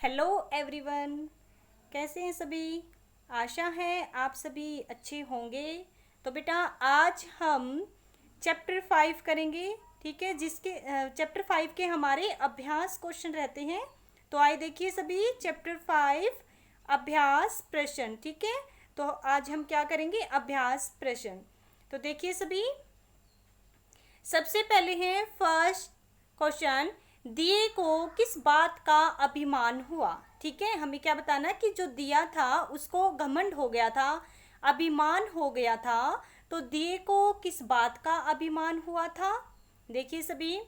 Hello everyone, कैसे हैं सभी। आशा है आप सभी अच्छे होंगे। तो बेटा आज हम चैप्टर 5 करेंगे। ठीक है, जिसके चैप्टर 5 के हमारे अभ्यास क्वेश्चन रहते हैं। तो आइए देखिए सभी, चैप्टर 5 अभ्यास प्रश्न। ठीक है, तो आज हम क्या करेंगे, अभ्यास प्रश्न। तो देखिए सभी, सबसे पहले है फर्स्ट क्वेश्चन, दिए को किस बात का अभिमान हुआ। ठीक है, हमें क्या बताना कि जो दिया था उसको घमंड हो गया था, अभिमान हो गया था। तो दिए को किस बात का अभिमान हुआ था। देखिए सभी,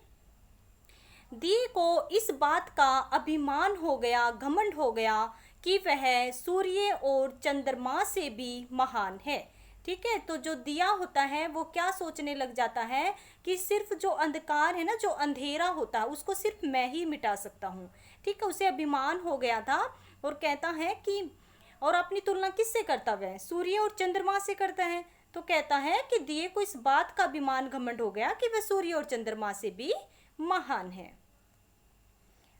दिए को इस बात का अभिमान हो गया, घमंड हो गया कि वह सूर्य और चंद्रमा से भी महान है। ठीक है, तो जो दिया होता है वो क्या सोचने लग जाता है कि सिर्फ जो अंधकार है ना, जो अंधेरा होता है उसको सिर्फ मैं ही मिटा सकता हूँ। ठीक है, उसे अभिमान हो गया था और कहता है कि, और अपनी तुलना किससे करता वह, सूर्य और चंद्रमा से करता है। तो कहता है कि दिए को इस बात का अभिमान घमंड हो गया कि वह सूर्य और चंद्रमा से भी महान है।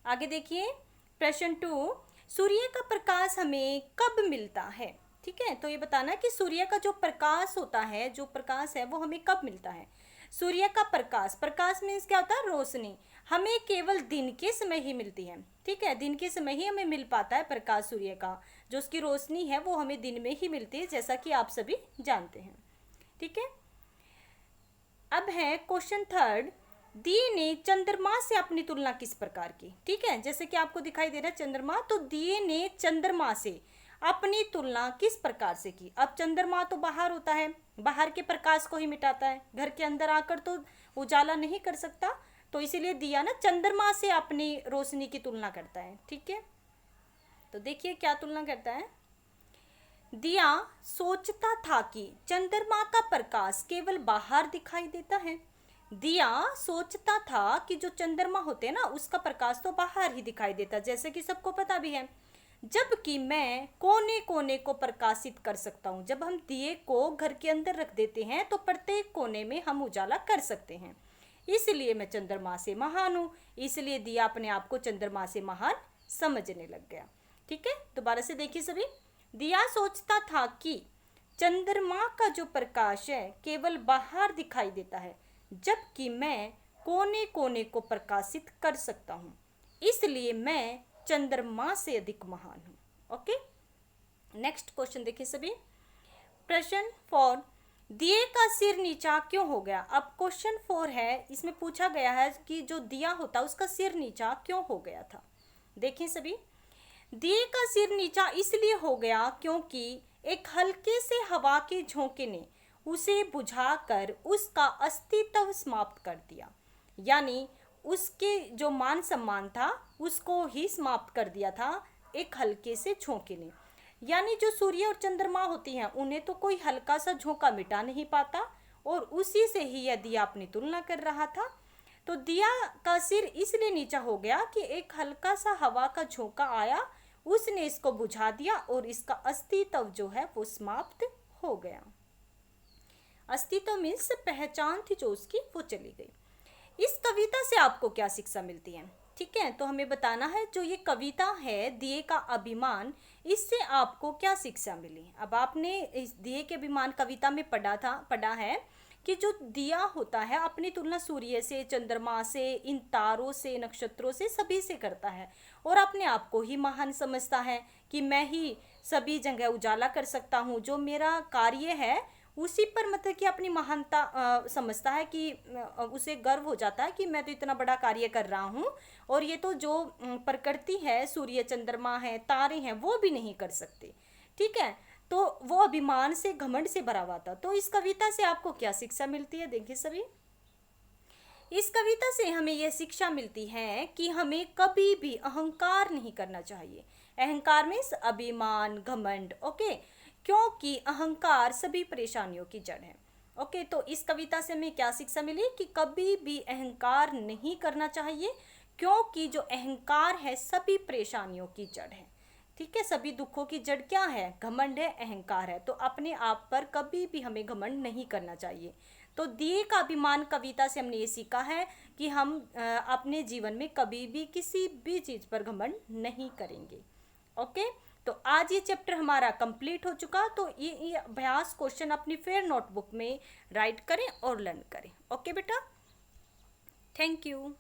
आगे देखिए प्रश्न 2, सूर्य का प्रकाश हमें कब मिलता है। ठीक है, तो ये बताना कि सूर्य का जो प्रकाश होता है, जो प्रकाश है वो हमें कब मिलता है। सूर्य का प्रकाश, प्रकाश मीन्स क्या होता है, रोशनी, हमें केवल दिन के समय ही मिलती है। ठीक है, दिन के समय ही हमें मिल पाता है प्रकाश सूर्य का, जो उसकी रोशनी है वो हमें दिन में ही मिलती है, जैसा कि आप सभी जानते हैं। ठीक है, अब है क्वेश्चन थर्ड, दिए ने चंद्रमा से अपनी तुलना किस प्रकार की। ठीक है, जैसे कि आपको दिखाई दे रहा है चंद्रमा, तो दिए ने चंद्रमा से अपनी तुलना किस प्रकार से की। अब चंद्रमा तो बाहर होता है, बाहर के प्रकाश को ही मिटाता है, घर के अंदर आकर तो उजाला नहीं कर सकता। तो इसीलिए दिया ना चंद्रमा से अपनी रोशनी की तुलना करता है। ठीक है, तो देखिए क्या तुलना करता है। दिया सोचता था कि चंद्रमा का प्रकाश केवल बाहर दिखाई देता है। दिया सोचता था कि जो चंद्रमा होते हैं ना, उसका प्रकाश तो बाहर ही दिखाई देता, जैसे कि सबको पता भी है। जबकि मैं कोने कोने को प्रकाशित कर सकता हूँ। जब हम दिए को घर के अंदर रख देते हैं तो प्रत्येक कोने में हम उजाला कर सकते हैं। इसलिए मैं चंद्रमा से महान हूँ। इसलिए दिया अपने आप को चंद्रमा से महान समझने लग गया। ठीक है, दोबारा से देखिए सभी, दिया सोचता था कि चंद्रमा का जो प्रकाश है केवल बाहर दिखाई देता है, जबकि मैं कोने कोने को प्रकाशित कर सकता हूँ। इसलिए मैं चंद्रमा से अधिक महान हूँ। ओके, नेक्स्ट क्वेश्चन देखिए सभी, प्रश्न 4, दिए का सिर नीचा क्यों हो गया। अब क्वेश्चन 4 है, इसमें पूछा गया है कि जो दिया होता उसका सिर नीचा क्यों हो गया था। देखें सभी, दिए का सिर नीचा इसलिए हो गया क्योंकि एक हल्के से हवा के झोंके ने उसे बुझाकर उसका अस्तित्व समाप्त कर दिया। यानी उसके जो मान सम्मान था उसको ही समाप्त कर दिया था एक हल्के से झोंके ने। यानी जो सूर्य और चंद्रमा होती हैं उन्हें तो कोई हल्का सा झोंका मिटा नहीं पाता, और उसी से ही यह दिया अपनी तुलना कर रहा था। तो दिया का सिर इसलिए नीचा हो गया कि एक हल्का सा हवा का झोंका आया, उसने इसको बुझा दिया और इसका अस्तित्व जो है वो समाप्त हो गया। अस्तित्व मीन्स पहचान थी जो उसकी, वो चली गई। इस कविता से आपको क्या शिक्षा मिलती है। ठीक है, तो हमें बताना है जो ये कविता है दिए का अभिमान, इससे आपको क्या शिक्षा मिली। अब आपने इस दिए के अभिमान कविता में पढ़ा है कि जो दिया होता है अपनी तुलना सूर्य से, चंद्रमा से, इन तारों से, नक्षत्रों से, सभी से करता है, और अपने आप को ही महान समझता है कि मैं ही सभी जगह उजाला कर सकता हूँ। जो मेरा कार्य है उसी पर मतलब कि अपनी महानता समझता है कि उसे गर्व हो जाता है कि मैं तो इतना बड़ा कार्य कर रहा हूँ, और ये तो जो प्रकृति है, सूर्य चंद्रमा है, तारे हैं, वो भी नहीं कर सकते। ठीक है, तो वो अभिमान से, घमंड से भरा हुआ था। तो इस कविता से आपको क्या शिक्षा मिलती है, देखिए सभी। इस कविता से हमें यह शिक्षा मिलती है कि हमें कभी भी अहंकार नहीं करना चाहिए। अहंकार मीन्स अभिमान, घमंड। ओके, क्योंकि अहंकार सभी परेशानियों की जड़ है। ओके, तो इस कविता से हमें क्या शिक्षा मिली कि कभी भी अहंकार नहीं करना चाहिए, क्योंकि जो अहंकार है सभी परेशानियों की जड़ है। ठीक है, सभी दुखों की जड़ क्या है, घमंड है, अहंकार है। तो अपने आप पर कभी भी हमें घमंड नहीं करना चाहिए। तो दिए का अभिमान कविता से हमने ये सीखा है कि हम अपने जीवन में कभी भी किसी भी चीज़ पर घमंड नहीं करेंगे। ओके, तो आज ये चैप्टर हमारा कंप्लीट हो चुका। तो ये अभ्यास क्वेश्चन अपनी फिर नोटबुक में राइट करें और लर्न करें। ओके बेटा, थैंक यू।